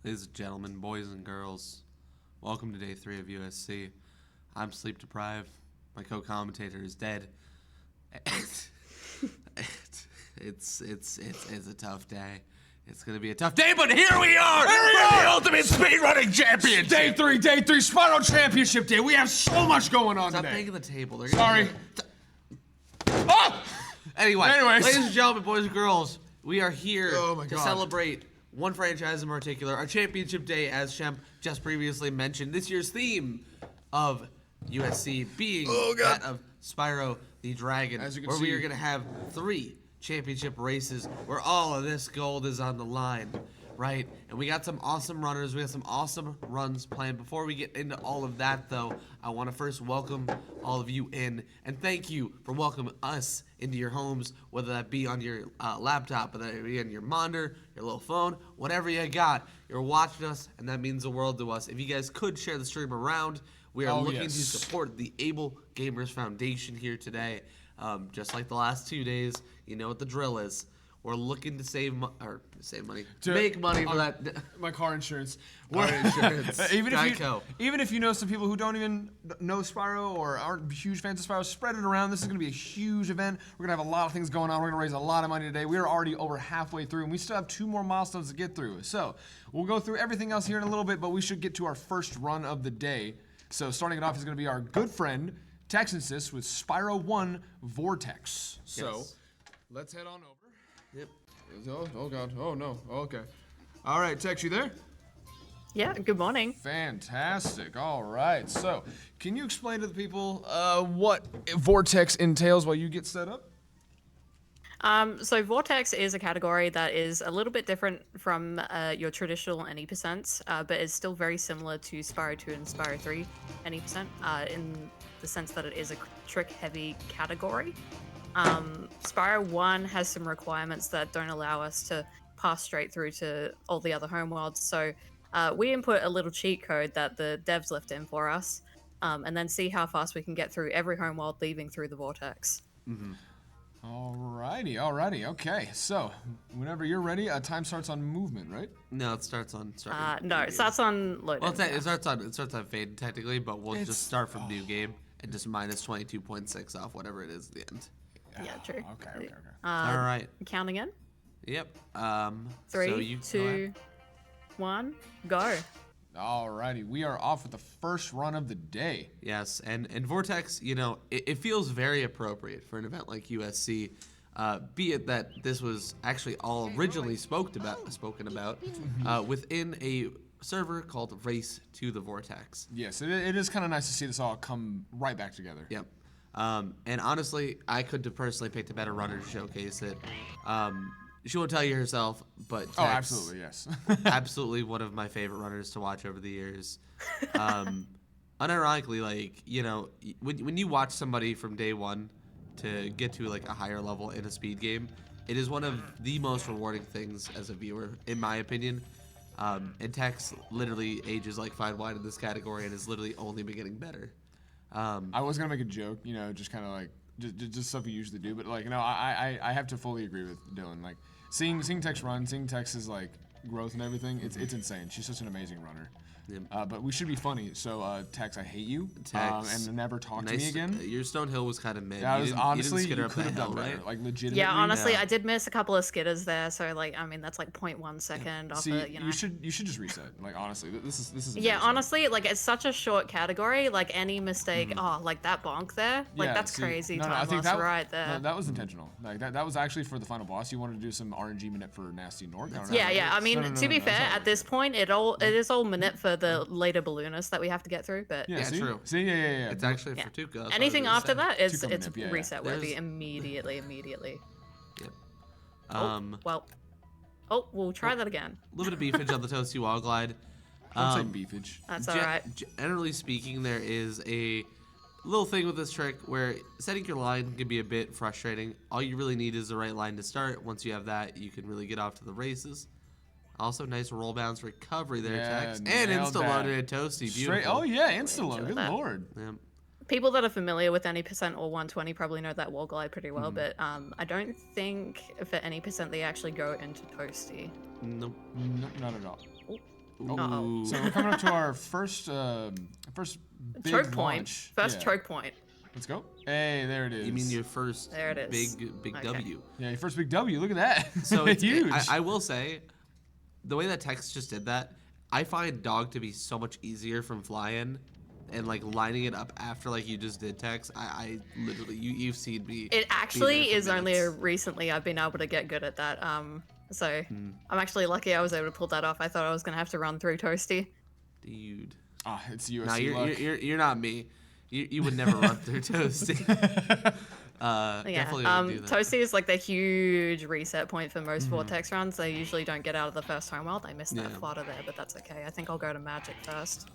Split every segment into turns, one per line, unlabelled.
Ladies and gentlemen, boys and girls, welcome to day 3 of USC. I'm sleep deprived. My co-commentator is dead. It's a tough day. It's gonna be a tough day, but here we are!
Here we
are!
The ultimate speedrunning champions!
Day 3, Spyro Championship Day. We have so much going on
Stop
today.
banging the table. They're
Sorry.
Oh! Anyways, ladies and gentlemen, boys and girls, we are here to celebrate one franchise in particular, our championship day, as Shemp just previously mentioned. This year's theme of USC being that of Spyro the Dragon, where we are going to have 3 championship races where all of this gold is on the line, right? And we got some awesome runners. We got some awesome runs planned. Before we get into all of that, though, I want to first welcome all of you in and thank you for welcoming us into your homes, whether that be on your laptop, whether that be on your monitor, your little phone, whatever you got. You're watching us, and that means the world to us. If you guys could share the stream around, we are looking to support the Able Gamers Foundation here today. Just like the last 2 days, you know what the drill is. We're looking to save money, to make money for that.
My car insurance.
Car insurance.
even if you know some people who don't even know Spyro or aren't huge fans of Spyro, spread it around. This is going to be a huge event. We're going to have a lot of things going on. We're going to raise a lot of money today. We are already over halfway through, and we still have 2 more milestones to get through. So we'll go through everything else here in a little bit, but we should get to our first run of the day. So starting it off is going to be our good friend, Texansys, with Spyro 1 Vortex. So let's head on over.
Yep.
Oh God. Oh no. Okay. All right, Tex, you there?
Yeah. Good morning.
Fantastic. All right. So, can you explain to the people what Vortex entails while you get set up?
So Vortex is a category that is a little bit different from your traditional NE%, but is still very similar to Spyro 2 and Spyro 3 NE%, in the sense that it is a trick-heavy category. Spyro 1 has some requirements that don't allow us to pass straight through to all the other homeworlds, so we input a little cheat code that the devs left in for us, and then see how fast we can get through every homeworld leaving through the Vortex.
Mm-hmm. Alrighty, okay. So, whenever you're ready, time starts on movement, right?
No, it starts on
no, it starts on loading.
Well, it starts on fade technically, but we'll just start from new game and just minus 22.6 off whatever it is at the end.
Yeah, true.
Okay.
All right.
Counting in.
Yep.
3, 2, 1, go.
Alrighty, we are off with the first run of the day.
Yes, and Vortex, you know, it feels very appropriate for an event like USC, be it that this was actually all originally spoken about within a server called Race to the Vortex.
Yes, it is kind of nice to see this all come right back together.
Yep. And honestly, I could have personally picked a better runner to showcase it. She won't tell you herself, but Tex,
absolutely, yes.
absolutely one of my favorite runners to watch over the years. Unironically, like, you know, when you watch somebody from day one to get to like a higher level in a speed game, it is one of the most rewarding things as a viewer, in my opinion. And Tex literally ages like fine wine in this category and has literally only been getting better.
I was gonna make a joke, you know, just kind of like just stuff we usually do, but like, you know, I have to fully agree with Dylan. Like seeing Tex run, seeing Tex's like growth and everything, it's insane. She's such an amazing runner. Yep. But we should be funny. So Tex, I hate you.
Tex,
and never talk to me again.
Your Stone Hill was kind of mid.
Yeah, honestly, you
could
have done better.
Right?
Like legitimately.
Yeah, honestly, I did miss a couple of skitters there. So like, I mean, that's like 0.1 second off it. You know.
You should just reset. Like honestly, this is.
Yeah, honestly, like it's such a short category. Like any mistake, like that bonk there, like that's crazy.
I think that
right there.
No, that was intentional. Like that was actually for the final boss. You wanted to do some RNG minute for Nasty Nork.
Yeah. I mean, to be fair, at this point, it is all minute for the later balloonist that we have to get through. But
yeah, true.
See, yeah.
It's actually for Tuca.
Anything after that, it's reset
yeah.
worthy immediately.
Yep.
We'll try that again.
A little bit of beefage on the Toasty Wall Glide.
Don't say beefage.
That's all right.
Generally speaking, there is a little thing with this trick where setting your line can be a bit frustrating. All you really need is the right line to start. Once you have that, you can really get off to the races. Also, nice roll bounce recovery there, Tex. And insta-loaded and Toasty. Beautiful.
Oh, yeah, insta-load. Good lord.
Yep.
People that are familiar with any percent or 120 probably know that wall glide pretty well, but I don't think for any percent they actually go into Toasty.
Nope.
No, not at all.
Uh-oh.
So we're coming up to our first big
Choke point.
launch.
First
Yeah.
choke point.
Let's go. Hey, there it is.
You mean your first
There it is.
big
Okay.
W?
Yeah, your first big W. Look at that.
So it's
huge.
I will say, the way that Tex just did that, I find dog to be so much easier from flying, and like lining it up after like you just did Tex. I literally you've seen me.
It actually
be there
is
for
only
minutes.
recently I've been able to get good at that. So
Hmm.
I'm actually lucky I was able to pull that off. I thought I was gonna have to run through Toasty.
Dude.
It's USC
No,
luck.
you're not me. You would never run through Toasty.
Yeah.
Definitely would do that.
Toasty is like the huge reset point for most Vortex runs. They usually don't get out of the first home world. I missed that
Yeah.
flutter there, but that's okay. I think I'll go to Magic first,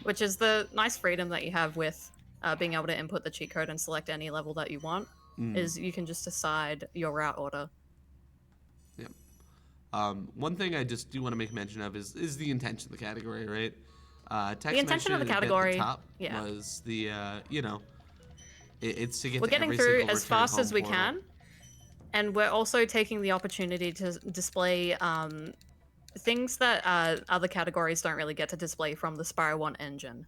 which is the nice freedom that you have with being able to input the cheat code and select any level that you want. Is you can just decide your route order.
Yep. One thing I just do want to make mention of is the intention of the category, right? Tex
The intention of the
mentioned it a bit at
category,
top
yeah.
was the it's to get
We're
to
getting
every
through
single
as
return
fast
home
as we
portal.
can, and we're also taking the opportunity to display things that other categories don't really get to display from the Spyro 1 engine.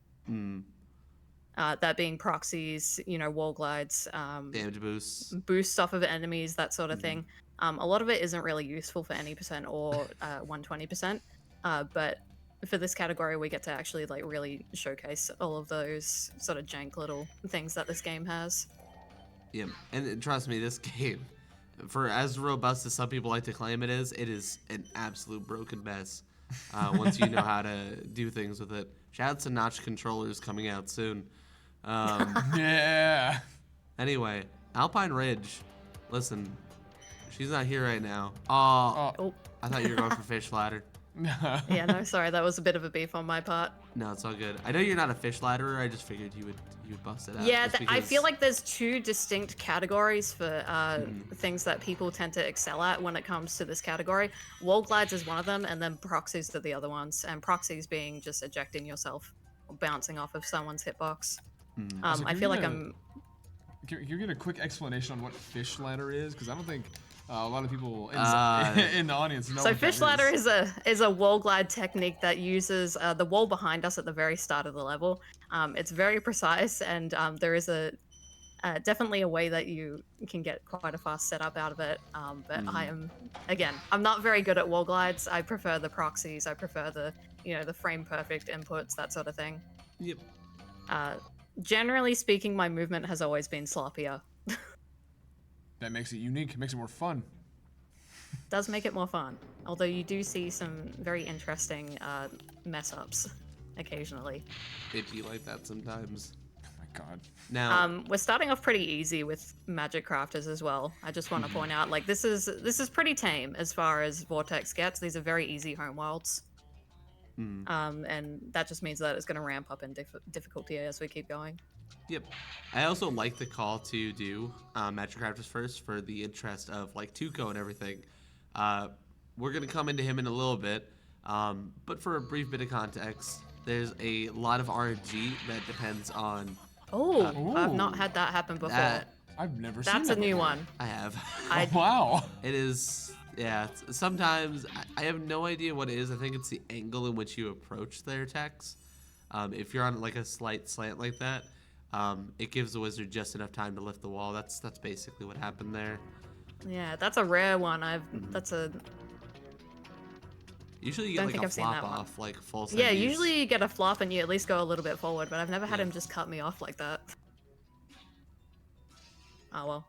That being proxies, wall glides,
Damage boosts.
boosts off of enemies, that sort of thing. A lot of it isn't really useful for any percent or 120%, but for this category, we get to actually like really showcase all of those sort of jank little things that this game has.
Yeah, and trust me, this game, for as robust as some people like to claim it is an absolute broken mess. Once you know how to do things with it. Shouts to Notch controllers coming out soon.
Yeah.
Anyway, Alpine Ridge. Listen, she's not here right now.
Oh,
I thought you were going for Fish Ladder.
yeah, no, sorry, that was a bit of a beef on my part.
No, it's all good. I know you're not a fish ladderer. I just figured you would bust it out.
Yeah,
just
I feel
because-
like there's two distinct categories for things that people tend to excel at when it comes to this category. Wall glides is one of them, and then proxies are the other ones. And proxies being just ejecting yourself or bouncing off of someone's hitbox.
Also,
I
can
feel
you
like
get a-
I'm.
Can you get a quick explanation on what fish ladder is? Because I don't think a lot of people in, in the audience know.
So
what that
fish ladder is a wall glide technique that uses the wall behind us at the very start of the level. It's very precise, and there is definitely a way that you can get quite a fast setup out of it. But I'm not very good at wall glides. I prefer the proxies. I prefer the frame perfect inputs, that sort of thing.
Yep.
Generally speaking, my movement has always been sloppier.
That makes it unique. Makes it more fun.
Does make it more fun. Although you do see some very interesting mess ups occasionally.
It'd be like that sometimes.
Oh my god.
Now,
We're starting off pretty easy with magic crafters as well. I just want to point out, like, this is pretty tame as far as Vortex gets. These are very easy homeworlds. And that just means that it's going to ramp up in difficulty as we keep going.
yep. I also like the call to do Magic Crafters first for the interest of like Tuco and everything. We're gonna come into him in a little bit, but for a brief bit of context, there's a lot of RNG that depends on.
Oh, I've not had that happen before.
That
I've never seen
That's
that
a new
before.
one.
I have.
Oh, wow.
It is, yeah. Sometimes I have no idea what it is. I think it's the angle in which you approach their attacks. If you're on like a slight slant like that, it gives the wizard just enough time to lift the wall. That's basically what happened there.
Yeah, that's a rare one.
Usually you
Don't
get
think
like a
I've seen
flop
that one.
off, like full.
Yeah,
send use.
usually you get a flop and you at least go a little bit forward, but I've never had
Yeah.
him just cut me off like that. Oh well.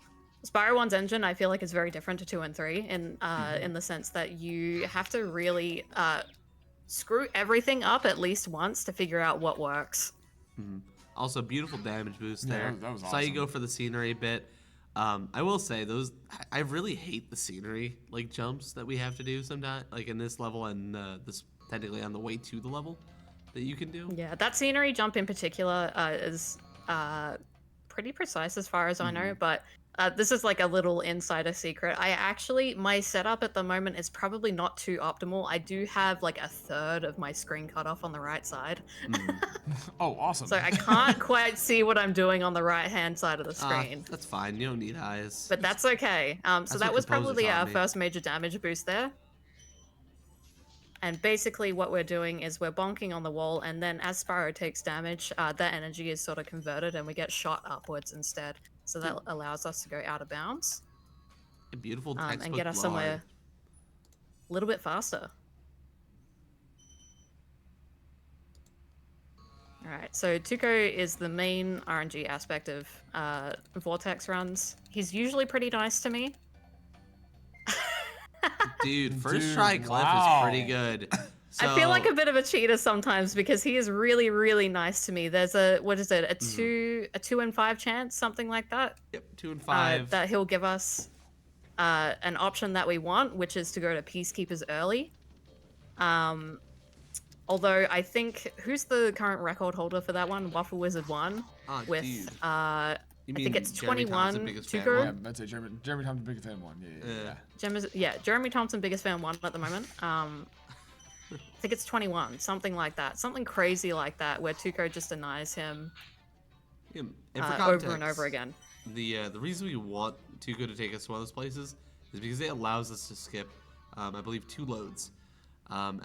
Spyro 1's engine, I feel like, is very different to 2 and 3 in the sense that you have to really screw everything up at least once to figure out what works.
Also, beautiful damage boost
Yeah,
there.
that was
Saw you
awesome.
go for the scenery bit. I will say I really hate the scenery like jumps that we have to do sometimes, like in this level and this technically on the way to the level that you can do.
Yeah, that scenery jump in particular is pretty precise as far as I know, but this is like a little insider secret. My setup at the moment is probably not too optimal. I do have like a third of my screen cut off on the right side.
Oh, awesome.
So I can't quite see what I'm doing on the right-hand side of the screen.
That's fine. You don't need eyes.
But that's okay. So
That's
that
what
was
composers
probably
taught
our
me.
first major damage boost there. And basically what we're doing is we're bonking on the wall, and then as Spyro takes damage, that energy is sort of converted and we get shot upwards instead. So that allows us to go out of bounds.
A beautiful textbook
and get us somewhere a little bit faster. Alright, so Tuco is the main RNG aspect of Vortex runs. He's usually pretty nice to me.
Dude, first try Cliff is pretty good. So...
I feel like a bit of a cheater sometimes because he is really, really nice to me. There's a, what is it, a 2 in 5 chance, something like that?
Yep, 2 in 5.
That he'll give us an option that we want, which is to go to Peacekeepers early. Although I think, who's the current record holder for that one? Waffle Wizard 1 with, I think it's 21 Tuco.
Yeah, that's it. Jeremy Thompson, biggest fan 1.
Jeremy Thompson, biggest fan 1 at the moment. I think it's 21, something like that. Something crazy like that, where Tuco just denies him over and over again.
The reason we want Tuco to take us to one of those places is because it allows us to skip, I believe, 2 loads.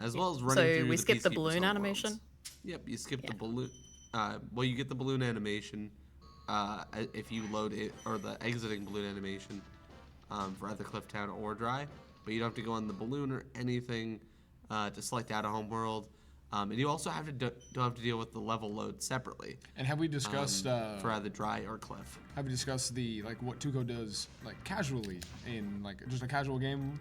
As well as running through
So we skip the
Peacekeepers
balloon animation?
Worlds. Yep, you skip the balloon. Well, you get the balloon animation if you load it, or the exiting balloon animation for either Clifftown or Dry. But you don't have to go on the balloon or anything to select out a home world. And you also have to don't have to deal with the level load separately.
And have we discussed
for either Dry or Cliff?
Have we discussed the what Tuco does casually in just a casual game,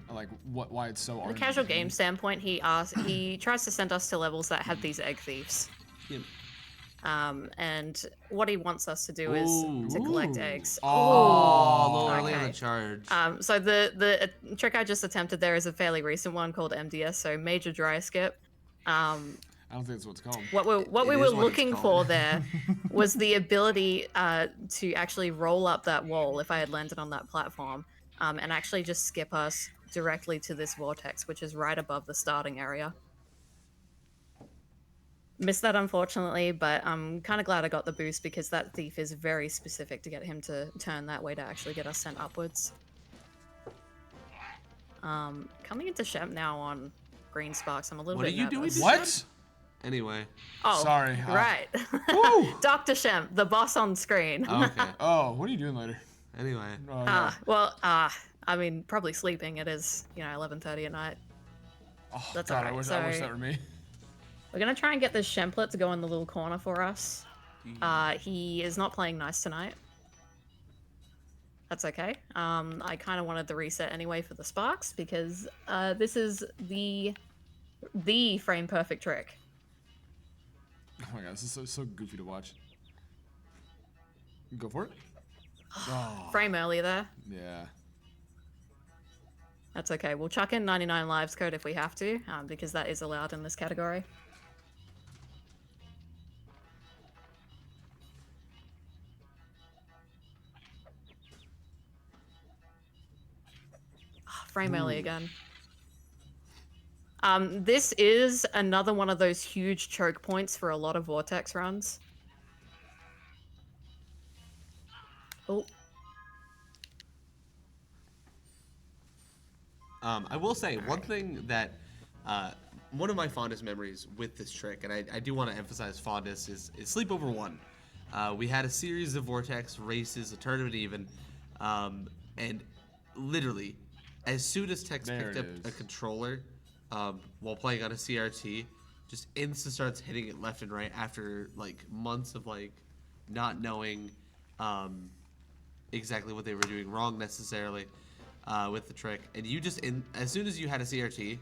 why it's so?
From a casual game standpoint, he tries to send us to levels that have these egg thieves.
Yep.
And what he wants us to do is to collect eggs.
Oh, a little early on the charge.
So the trick I just attempted there is a fairly recent one called MDS, so Major Dry Skip.
I don't think that's what it's called.
What we were looking for there was the ability to actually roll up that wall if I had landed on that platform, and actually just skip us directly to this vortex, which is right above the starting area. Missed that, unfortunately, but I'm kind of glad I got the boost because that thief is very specific to get him to turn that way to actually get us sent upwards. Coming into Shemp now on Green Sparks, I'm a little bit nervous.
What are you doing?
What?
Anyway.
Oh,
sorry.
Right. Dr. Shemp, the boss on screen.
Okay.
Oh, what are you doing later?
Anyway.
I mean, probably sleeping. It is, 11:30 at night.
Oh,
That's
God,
alright.
I wish that were me.
We're gonna try and get this Shemplet to go in the little corner for us. He is not playing nice tonight. That's okay. I kind of wanted the reset anyway for the Sparks because this is the frame perfect trick.
Oh my God, this is so goofy to watch. Go for it.
Frame early there.
Yeah.
That's okay. We'll chuck in 99 lives code if we have to, because that is allowed in this category. Frame early again. This is another one of those huge choke points for a lot of Vortex runs. Oh.
I will say one thing that one of my fondest memories with this trick, and I do want to emphasize fondness, is Sleepover 1. We had a series of Vortex races, a tournament even, and literally, as soon as Tex picked up a controller while playing on a CRT, just insta starts hitting it left and right after months of not knowing exactly what they were doing wrong necessarily with the trick. And you just as soon as you had a CRT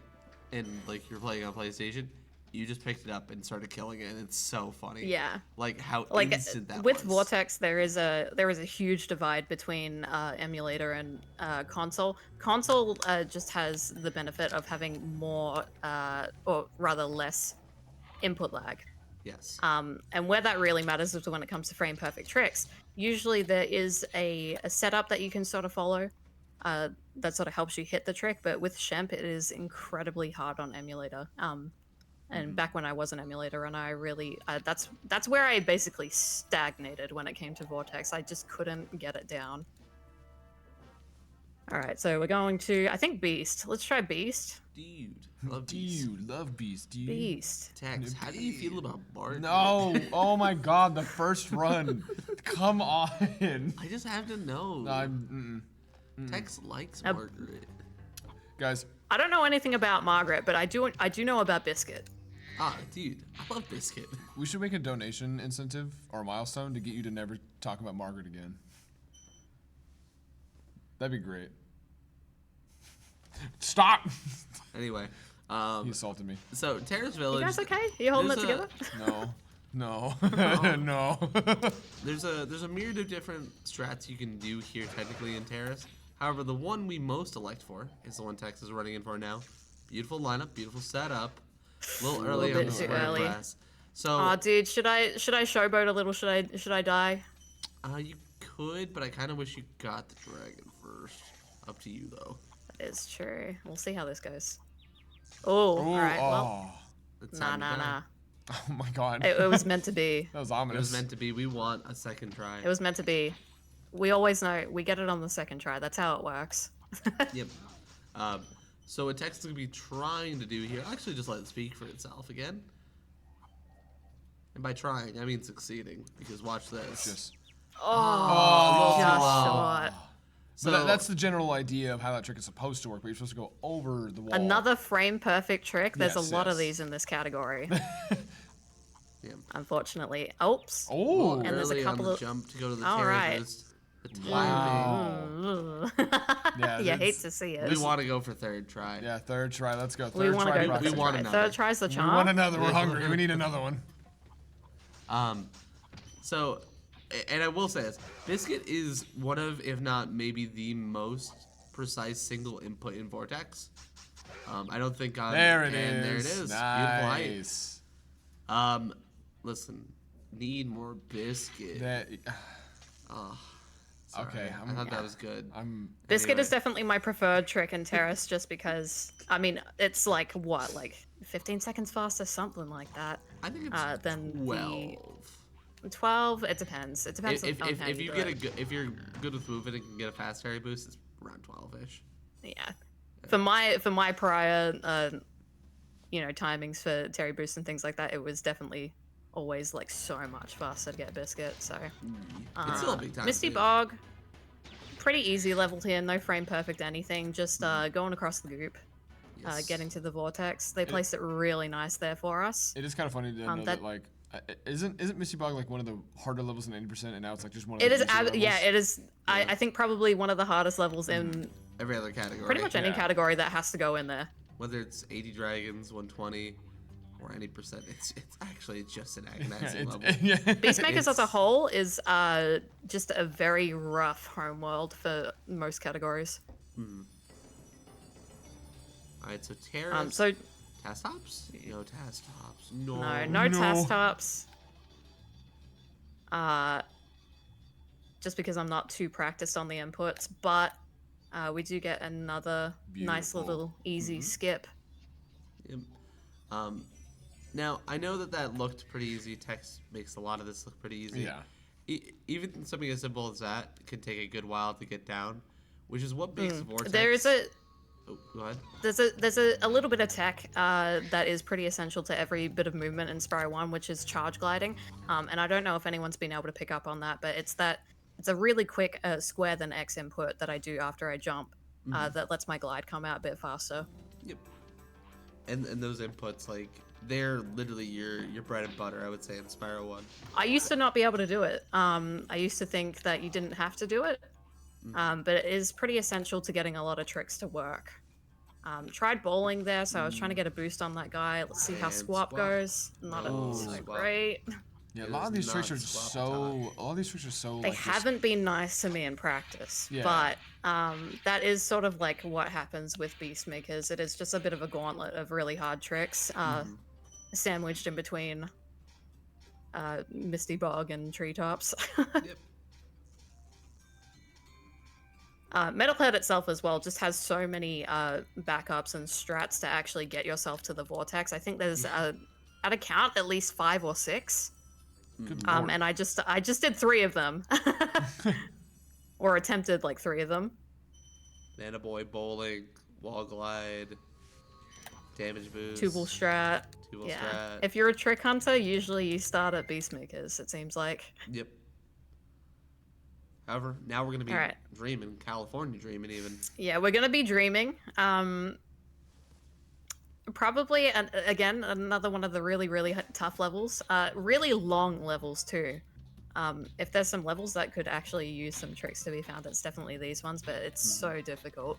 and you're playing on PlayStation, you just picked it up and started killing it, and it's so funny.
Yeah.
How instant that
with
was.
Vortex, there is a huge divide between emulator and console. Console just has the benefit of having more, or rather less, input lag.
Yes.
And where that really matters is when it comes to frame perfect tricks. Usually there is a setup that you can sort of follow that sort of helps you hit the trick, but with Shemp, it is incredibly hard on emulator. And back when I was an emulator, and I really, that's where I basically stagnated when it came to Vortex. I just couldn't get it down. All right, so we're going to, I think, Beast. Let's try Beast.
Dude, love Beast.
Dude, love Beast, dude.
Beast.
Tex, how do you feel about Margaret?
No, oh my God, the first run. Come on.
I just have to know.
No,
Tex likes Margaret.
Guys.
I don't know anything about Margaret, but I do know about Biscuit.
Ah, dude, I love Biscuit.
We should make a donation incentive or a milestone to get you to never talk about Margaret again. That'd be great. Stop!
Anyway,
He assaulted me.
so Terrace Village.
You guys okay? You holding it together?
No. No.
There's a myriad of different strats you can do here technically in Terrace. However, the one we most elect for is the one Tex is running in for now. Beautiful lineup, beautiful setup. A little early on the
too
square
early.
class. So,
Oh, dude, should I showboat a little? Should I die?
you could, but I kind of wish you got the dragon first. Up to you though.
That is true. We'll see how this goes. Oh, all right. Well,
It's
nah.
time to die.
Oh my God.
It was meant to be.
That was
It
ominous.
was meant to be. We want a second try.
It was meant to be. We always know we get it on the second try. That's how it works.
Yep. So what Tex is going to be trying to do here, I'll actually just let it speak for itself again. And by trying, I mean succeeding, because watch this.
Just.
Oh, just
low.
short.
So
But that's the general idea of how that trick is supposed to work, but you're supposed to go over the wall.
Another frame perfect trick. There's
Yes,
a lot of
yes.
these in this category.
yeah.
Unfortunately. Oops.
Oh!
And there's a
Early
couple
on the
of-
jump to go to the
All
terrace
right.
boost. The timing.
Wow. Yeah,
you hate
that's-
to see it.
We want to go for third try.
Yeah, third try. Let's go.
We
Third
want to
try.
go for
we
third
want
try.
another.
Third try's the
We
charm.
want another. We're hungry. We need another one.
So, and I will say this, Biscuit is one of, if not maybe the most precise single input in Vortex. I don't think on
There it
and
is.
there it is.
Nice.
Beautiful height. Listen, need more Biscuit.
That.
Sorry,
okay,
I thought that was good.
Biscuit
Anyway.
is definitely my preferred trick in Terrace just because, I mean, it's like, what, like 15 seconds faster, something like that.
I think it's
Then
12.
12, it depends. It depends
If,
on
if,
how
if
you
you
do
get
it.
if you're good with moving and can get a fast area boost, it's around 12-ish.
Yeah. For my prior, timings for Terry boost and things like that, it was definitely always like so much faster to get Biscuit. So
It's still a big time.
Misty
too.
Bog, pretty easy level here, no frame perfect anything, just going across the goop,
Yes.
getting to the vortex. They placed it really nice there for us.
It is kind of funny to know that like isn't Misty Bog like one of the harder levels in 80%, and now it's like just one of
It
the
is,
easier levels?
yeah, it is. I think probably one of the hardest levels in
Every other category.
pretty much any
Yeah.
category that has to go in there.
Whether it's 80 dragons, 120, or any percent, it's actually just an agonizing level.
Yeah.
Beastmakers as a whole is just a very rough homeworld for most categories.
Alright, so Terrace.
So
Task tops? No task tops. No.
no task tops. Just because I'm not too practiced on the inputs, but we do get another nice
Beautiful.
little easy skip.
Yep. Now, I know that looked pretty easy. Text makes a lot of this look pretty easy.
Yeah.
Even something as simple as that can take a good while to get down, which is what makes Vortex.
There's
Oh, go ahead.
there's a little bit of tech that is pretty essential to every bit of movement in Spyro 1, which is charge gliding. And I don't know if anyone's been able to pick up on that, but it's a really quick square than X input that I do after I jump that lets my glide come out a bit faster.
Yep. And those inputs, like, they're literally your bread and butter, I would say, in Spyro 1.
I used to not be able to do it. I used to think that you didn't have to do it, but it is pretty essential to getting a lot of tricks to work. Tried bowling there, so I was trying to get a boost on that guy. Let's see how
And
swap
swap.
goes. Not so
swap.
great.
Yeah, a
It
lot of
is
these tricks
not
are
swap
so.
They
like, just-
haven't been nice to me in practice,
Yeah.
but that is sort of like what happens with Beastmakers. It is just a bit of a gauntlet of really hard tricks, sandwiched in between Misty Bog and Treetops.
Yep.
Metalhead itself as well just has so many backups and strats to actually get yourself to the vortex. I think there's at a count at least 5 or 6.
Good lord.
And I just did 3 of them, or attempted like 3 of them.
Banana Boy, bowling, wall glide, damage boost.
Two-ball strat.
Two-ball
Yeah.
strat.
If you're a trick hunter, usually you start at Beastmakers, it seems like.
Yep. However, now we're gonna be
Alright.
dreaming, California dreaming even.
Yeah, we're gonna be dreaming. Probably, again, another one of the really tough levels. Really long levels too. If there's some levels that could actually use some tricks to be found, it's definitely these ones, but it's so difficult.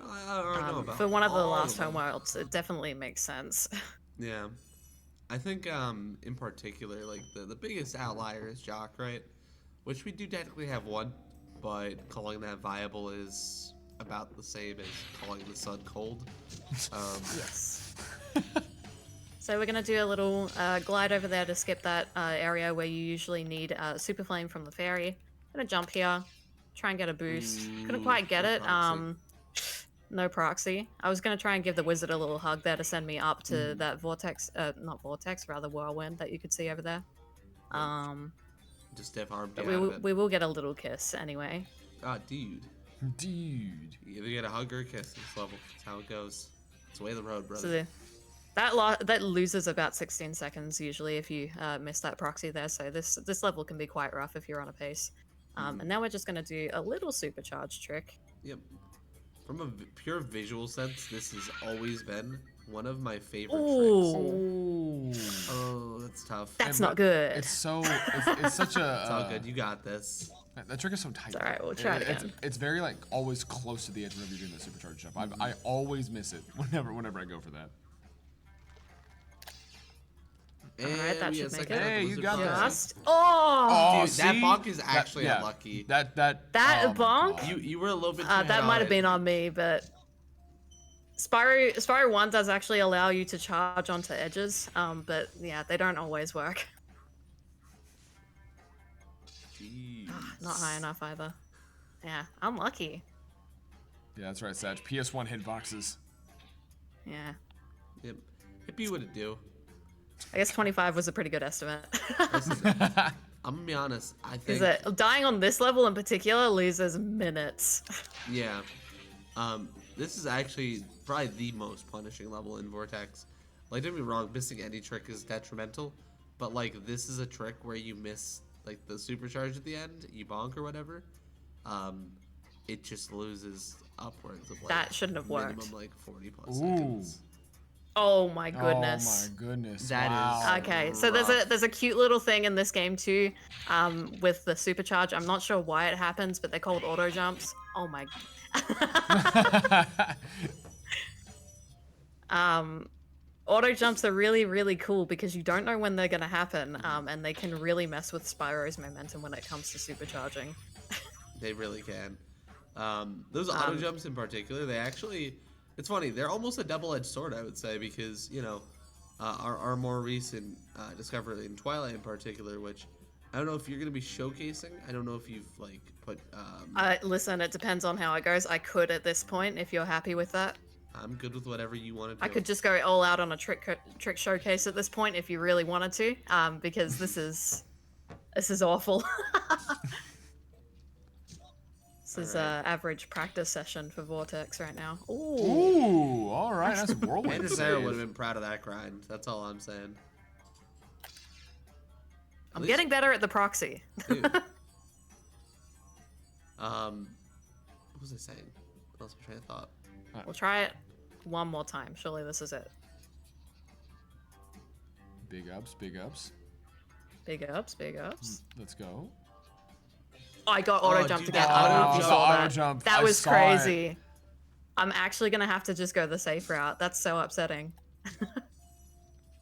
I don't know about
for one of the
all
last
them.
homeworlds, it definitely makes sense.
Yeah. I think in particular, like the biggest outlier is Jock, right? Which we do technically have one, but calling that viable is about the same as calling the sun cold.
Yes. So we're gonna do a little glide over there to skip that area where you usually need Super Flame from the fairy. Gonna jump here, try and get a boost. Couldn't quite get
no
it.
proxy.
No proxy. I was gonna try and give the wizard a little hug there to send me up to that vortex, not vortex, rather whirlwind that you could see over there.
Just stiff arm
But
behind it.
we will get a little kiss anyway.
Ah, dude.
Dude.
You either get a hug or a kiss at this level. That's how it goes. It's the way of the road, brother.
So that loses about 16 seconds usually if you miss that proxy there. So this level can be quite rough if you're on a pace. And now we're just gonna do a little supercharged trick.
Yep. From a pure visual sense, this has always been one of my favorite
Ooh.
tricks. Oh, that's tough.
That's not good.
It's so it's such a.
It's all good. You got this.
That trick is so tight.
It's alright, we'll try it again.
It's very like always close to the edge whenever you're doing the supercharged jump. I always miss it whenever I go for that.
Alright, that should make it.
Hey, you got this.
Just. Oh!
Dude, that
see?
bonk is actually
yeah,
unlucky.
That
That
oh my
bonk?
God.
You were a little bit.
That might have been on me, but Spyro 1 does actually allow you to charge onto edges, but yeah, they don't always work.
Jeez.
Not high enough either. Yeah, unlucky.
Yeah, that's right, Sag. PS1 hitboxes.
Yeah.
Yep. Hippie would it do?
I guess 25 was a pretty good estimate.
I'm gonna be honest. I think.
Is it dying on this level in particular loses minutes.
Yeah. This is actually probably the most punishing level in Vortex. Like, don't get me wrong, missing any trick is detrimental, but like this is a trick where you miss like the supercharge at the end, you bonk or whatever. It just loses upwards of like
That shouldn't have worked.
minimum like 40 plus seconds.
Oh my goodness.
Oh my goodness.
That
wow.
is-
Okay, so there's a cute little thing in this game too, with the supercharge. I'm not sure why it happens, but they're called auto jumps. Oh my. Auto jumps are really cool because you don't know when they're gonna happen, and they can really mess with Spyro's momentum when it comes to supercharging.
They really can. Those auto jumps in particular, they actually, it's funny, they're almost a double-edged sword, I would say, because, you know, our more recent discovery in Twilight in particular, which I don't know if you're going to be showcasing. I don't know if you've, like, put...
Listen, it depends on how it goes. I could at this point, if you're happy with that.
I'm good with whatever you want to do.
I could just go all out on a trick showcase at this point if you really wanted to, because this is awful. This is average practice session for Vortex right now.
Ooh, all right, that's whirlwind.
Amanda Sarah would have been proud of that grind. That's all I'm saying.
I'm getting better at the proxy.
Dude. What was I saying? What else was I trying to thought?
We'll try it one more time. Surely this is it.
Big ups, big ups.
Big ups, big ups.
Let's go.
I got auto jumped
dude,
again.
that
I don't know if
auto
you
jump-
saw
auto
that.
jump,
That
I
was
saw
crazy. I'm actually gonna have to just go the safe route. That's so upsetting.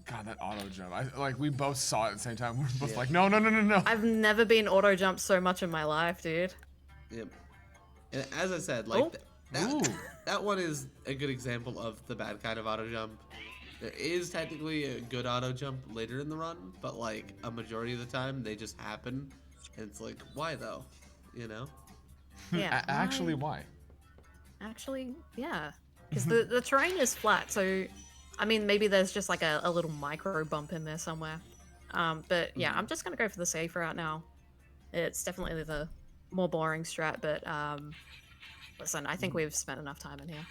God, that auto jump. Like we both saw it at the same time. We're both
Yeah.
like, no.
I've never been auto jumped so much in my life, dude.
Yep. And as I said, like,
Ooh.
that one is a good example of the bad kind of auto jump. There is technically a good auto jump later in the run, but like a majority of the time they just happen, and it's like, why though? You know?
Yeah.
Actually, why?
Actually, yeah. Because the terrain is flat, so I mean maybe there's just like a little micro bump in there somewhere. But yeah, I'm just gonna go for the safe route now. It's definitely the more boring strat, but Listen, I think we've spent enough time in here.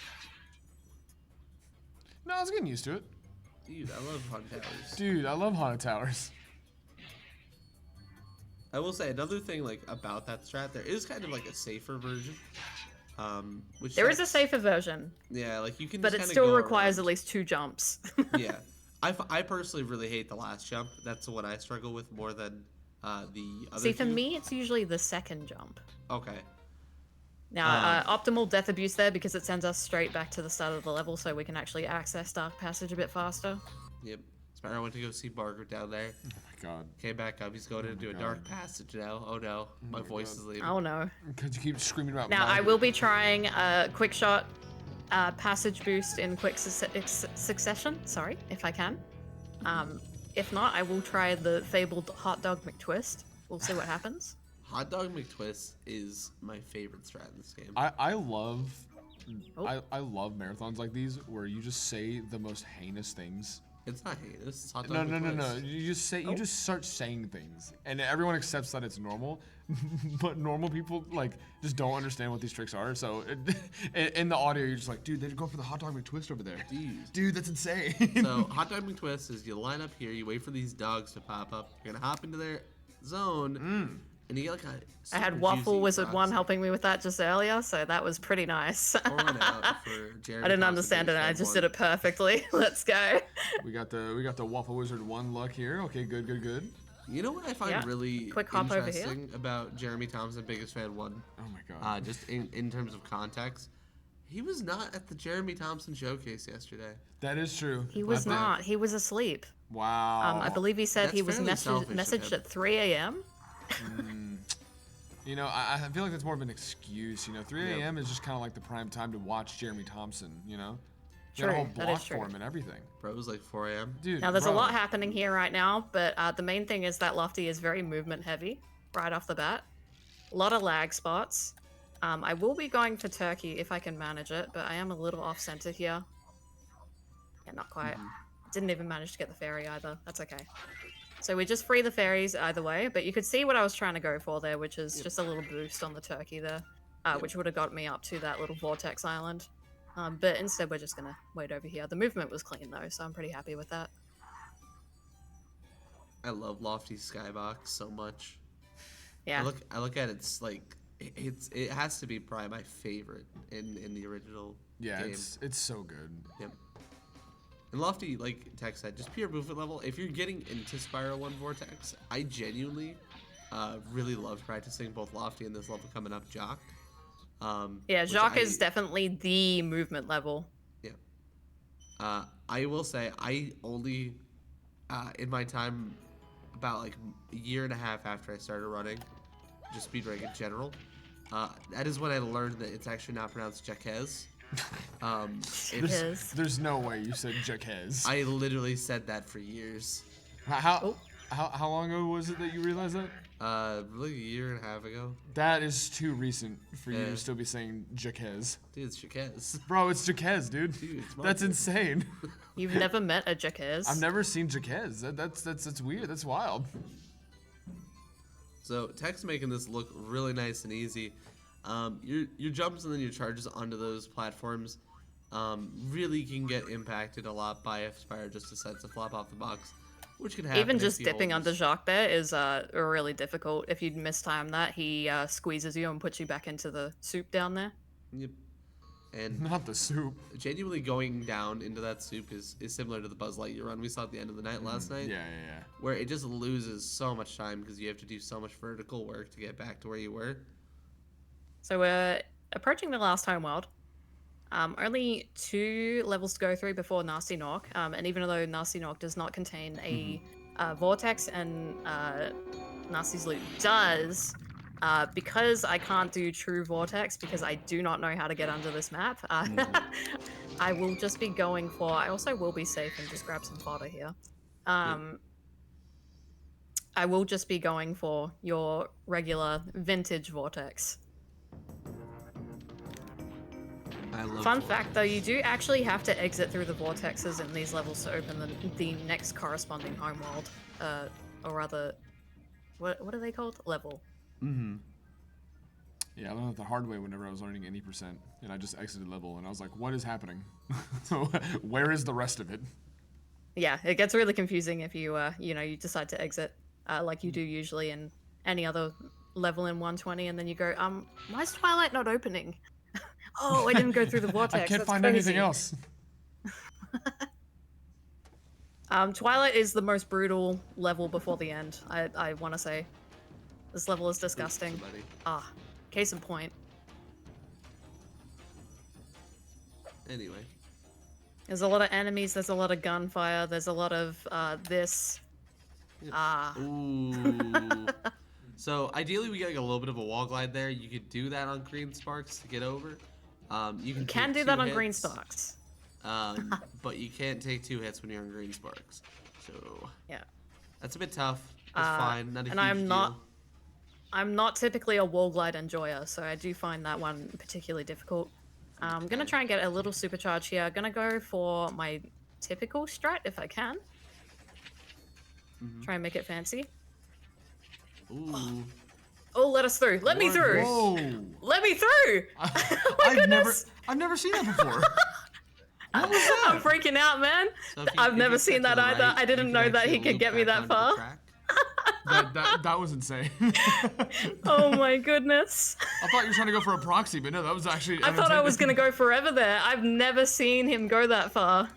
No, I was getting used to it.
Dude, I love haunted towers.
Dude, I love haunted towers.
I will say another thing like about that strat, there is kind of like a safer version. Which
There is a safer version.
Yeah, like you can.
But
just
it still
go
requires
around.
at least 2 jumps.
Yeah, I personally really hate the last jump. That's the one I struggle with more than the other.
See, for
two.
me, it's usually the second jump.
Okay.
Now, optimal death abuse there because it sends us straight back to the start of the level so we can actually access Dark Passage a bit faster.
Yep. Spyro went to go see Barker down there.
Oh my god.
Came back up. He's going into a dark passage now. Oh no, my voice is leaving.
Oh no.
Because you keep screaming about
Now, I
Margaret.
will be trying a quick shot passage boost in quick succession. Sorry, if I can. If not, I will try the fabled Hot Dog McTwist. We'll see what happens.
Hot Dog McTwist is my favorite strat in this game.
I love
Oh.
I love marathons like these where you just say the most heinous things.
It's not heinous. It's Hot
No,
Dog
no, no,
McTwist.
no. You just say you just start saying things, and everyone accepts that it's normal. But normal people like just don't understand what these tricks are. So in the audio, you're just like, dude, they're going for the hot dog McTwist over there. Dude, that's insane.
So Hot Dog McTwist is you line up here, you wait for these dogs to pop up. You're gonna hop into their zone, and you get like a.
I had
super
Waffle
juicy
Wizard 1
box.
helping me with that just earlier, so that was pretty nice.
Pour one out for Jeremy
I didn't
Thompson,
understand it, and I
Biggest
just
Fan
did it perfectly. Let's go.
we got the Waffle Wizard 1 luck here. Okay, good, good, good.
You know what I find
Yeah.
really
Quick hop over here.
interesting about Jeremy Thompson, Biggest Fan 1?
Oh my god.
Just in terms of context, he was not at the Jeremy Thompson showcase yesterday.
That is true.
He was not. He was asleep.
Wow.
I believe he said
That's
he was
fairly selfish of
messaged
him.
at 3 a.m.
You know, I feel like that's more of an excuse. You know, 3
Yep.
a.m. is just kind of like the prime time to watch Jeremy Thompson. You know, you got a
True,
whole
that
block
is true.
for him and everything.
Bro, it was like 4 a.m.
Dude,
Now, there's
bro.
a lot happening here right now, but the main thing is that Lofty is very movement heavy right off the bat. A lot of lag spots. I will be going for Turkey if I can manage it, but I am a little off center here. Yeah, not quite. Didn't even manage to get the fairy either. That's okay. So we just free the fairies either way, but you could see what I was trying to go for there, which is just a little boost on the Turkey there, which would have got me up to that little Vortex Island. But instead we're just gonna wait over here. The movement was clean though, so I'm pretty happy with that.
I love Lofty Skybox so much.
Yeah.
I look at it, it's like it has to be probably my favorite in the original
Yeah,
game.
it's so good.
Yep. And Lofty, like Tech said, just pure movement level. If you're getting into Spyro 1 Vortex, I genuinely really loved practicing both Lofty and this level coming up, Jock.
Yeah,
which
Jacques is definitely the movement level.
Yeah. I will say, I only, in my time, about like a year and a half after I started running, just speedrunning in general, that is when I learned that it's actually not pronounced Jaquez.
There's no way you said Jaquez.
I literally said that for years.
How long ago was it that you realized that?
Really a year and a half ago.
That is too recent for you
Yeah.
to still be saying Jaquez.
Dude, it's Jaquez.
Bro, it's Jaquez, dude.
Dude, it's
That's
Marco.
insane.
You've never met a Jacques.
I've never seen Jaquez. That's weird. That's wild.
So Tech's making this look really nice and easy. Your jumps and then your charges onto those platforms really can get impacted a lot by if Spyro just decides to flop off the box, which can happen.
Even
if
just
he
dipping
holds-
under Jacques there is really difficult. If you mistime that, he squeezes you and puts you back into the soup down there.
Yep. And
Not the soup.
genuinely going down into that soup is similar to the Buzz Lightyear run we saw at the end of the night last night.
Yeah.
Where it just loses so much time because you have to do so much vertical work to get back to where you were.
So we're approaching the last homeworld. Only 2 levels to go through before Nasty Knock. And even though Nasty Knock does not contain a Vortex and Nasty's Loot does, because I can't do true Vortex because I do not know how to get under this map, I will just be going for... I also will be safe and just grab some fodder here. I will just be going for your regular vintage Vortex.
I love
Fun fact though, you do actually have to exit through the vortexes in these levels to open the next corresponding homeworld. Or rather, what are they called? Level.
Yeah, I learned that the hard way whenever I was learning any percent, and I just exited level, and I was like, what is happening? Where is the rest of it?
Yeah, it gets really confusing if you, you decide to exit, like you do usually in any other level in 120, and then you go, why is Twilight not opening? Oh, I didn't go through the vortex.
I can't
That's
find
crazy.
anything else.
Twilight is the most brutal level before the end, I want to say. This level is disgusting. Case in point.
Anyway.
There's a lot of enemies, there's a lot of gunfire, there's a lot of this.
Ooh. So ideally we get like a little bit of a wall glide there. You could do that on green sparks to get over. You
can do that on green sparks.
But you can't take 2 hits when you're on green sparks. So
yeah,
that's a bit tough. That's fine. Not a
and
huge
I'm not typically a wall glide enjoyer, so I do find that one particularly difficult. I'm gonna try and get a little supercharge here. I'm gonna go for my typical strat if I can. Try and make it fancy.
Ooh.
Oh, let us through. Let me through.
Whoa.
Let me through. Oh my goodness.
I've never seen that before.
What was that? I'm freaking out, man.
So
I've never seen that either.
Right,
I didn't know that he could get me that far.
That was insane.
Oh my goodness.
I thought you were trying to go for a proxy, but no, that was actually.
I thought I was gonna go forever there. I've never seen him go that far.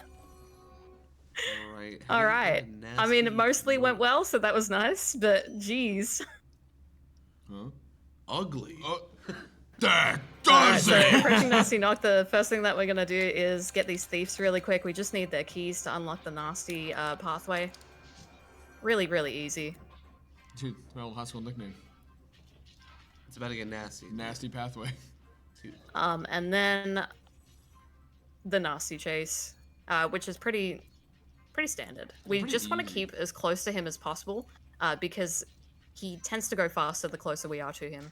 All right. I mean, it mostly went well, so that was nice. But geez.
Huh?
Ugly.
That does
So
it!
approaching Nasty Knock, the first thing that we're gonna do is get these thieves really quick. We just need their keys to unlock the nasty pathway. Really, really easy.
Dude, my old high school nickname.
It's about to get nasty.
Nasty pathway.
And then the nasty chase, which is pretty standard. We just want to keep as close to him as possible, because he tends to go faster the closer we are to him.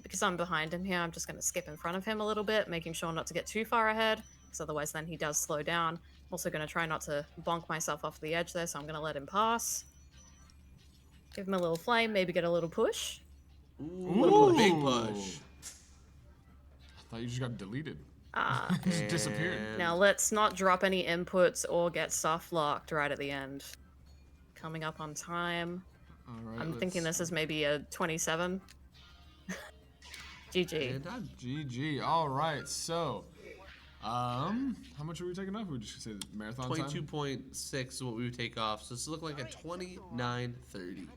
Because I'm behind him here, I'm just going to skip in front of him a little bit, making sure not to get too far ahead, because otherwise then he does slow down. I'm also going to try not to bonk myself off the edge there, so I'm going to let him pass. Give him a little flame, maybe get a little push.
Ooh, big push.
I thought you just got deleted. Just disappeared.
Now let's not drop any inputs or get soft locked right at the end. Coming up on time.
All right,
I'm thinking this is maybe a 27. GG.
GG. All right. So, how much are we taking off? We just say the marathon time.
22.6 is what we would take off. So this looks like a 29:30.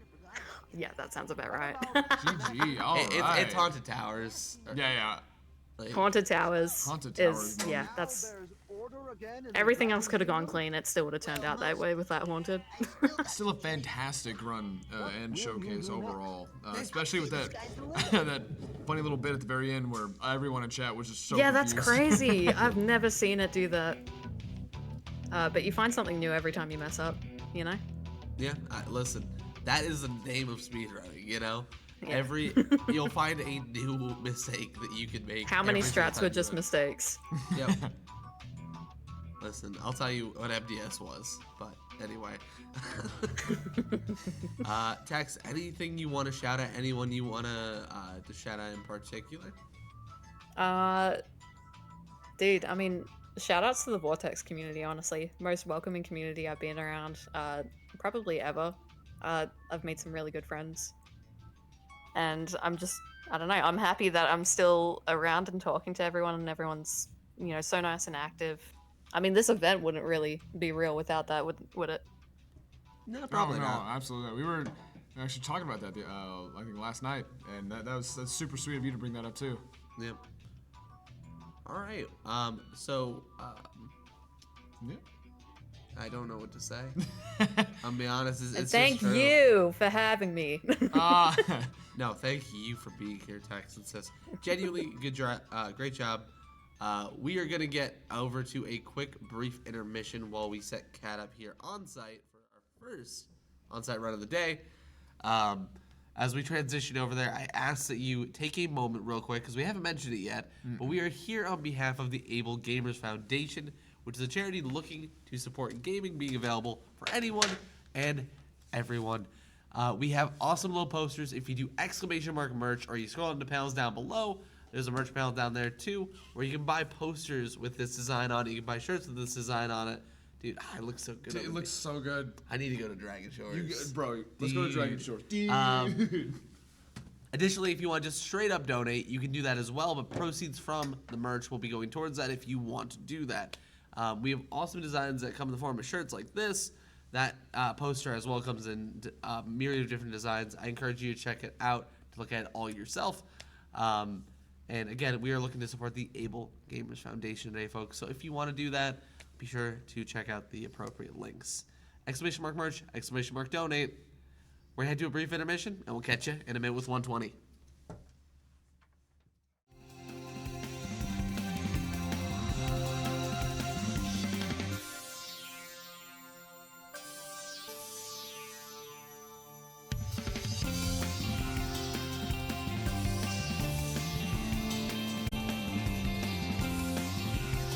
Yeah, that sounds about right.
GG. All right.
It's Haunted Towers.
Yeah.
Like,
Haunted Towers.
Haunted Towers.
Yeah, that's. Everything else could have gone clean. It still would have turned out that way with that Haunted.
Still a fantastic run and showcase overall, especially with that that funny little bit at the very end where everyone in chat was just so
that's
confused.
crazy. I've never seen it do that. But you find something new every time you mess up, you know?
Yeah, listen, that is the name of speedrunning, you know?
Yeah.
You'll find a new mistake that you can make.
How many
every single
strats
time
were
you
just
run.
mistakes?
Yep. Listen, I'll tell you what MDS was, but anyway. Tex, anything you want to shout at? Anyone you want to shout at in particular?
Dude, I mean, shout outs to the Vortex community, honestly. Most welcoming community I've been around, probably ever. I've made some really good friends. And I don't know, I'm happy that I'm still around and talking to everyone, and everyone's, so nice and active. I mean, this event wouldn't really be real without that, would it?
No, probably not.
No, absolutely. We were actually talking about that, I think last night, and that's super sweet of you to bring that up too.
Yep. All right.
Yeah.
I don't know what to say. I'll be honest. It's
thank
just
you for having me.
No, thank you for being here, Tex. It says genuinely great job. We are gonna get over to a quick, brief intermission while we set Cat up here on site for our first on-site run of the day. As we transition over there, I ask that you take a moment real quick because we haven't mentioned it yet, but we are here on behalf of the Able Gamers Foundation, which is a charity looking to support gaming being available for anyone and everyone. We have awesome little posters. If you do exclamation mark merch, or you scroll into panels down below, there's a merch panel down there too, where you can buy posters with this design on it. You can buy shirts with this design on it. Dude, it looks so good.
Dude, it looks so good.
I need to go to Dragon Shores.
Bro, let's go to Dragon Shores.
Additionally, if you want to just straight up donate, you can do that as well, but proceeds from the merch will be going towards that if you want to do that. We have awesome designs that come in the form of shirts like this. That poster as well comes in a myriad of different designs. I encourage you to check it out, to look at it all yourself. And again, we are looking to support the Able Gamers Foundation today, folks. So if you want to do that, be sure to check out the appropriate links. Exclamation mark merch, exclamation mark donate. We're going to head to a brief intermission, and we'll catch you in a minute with 120.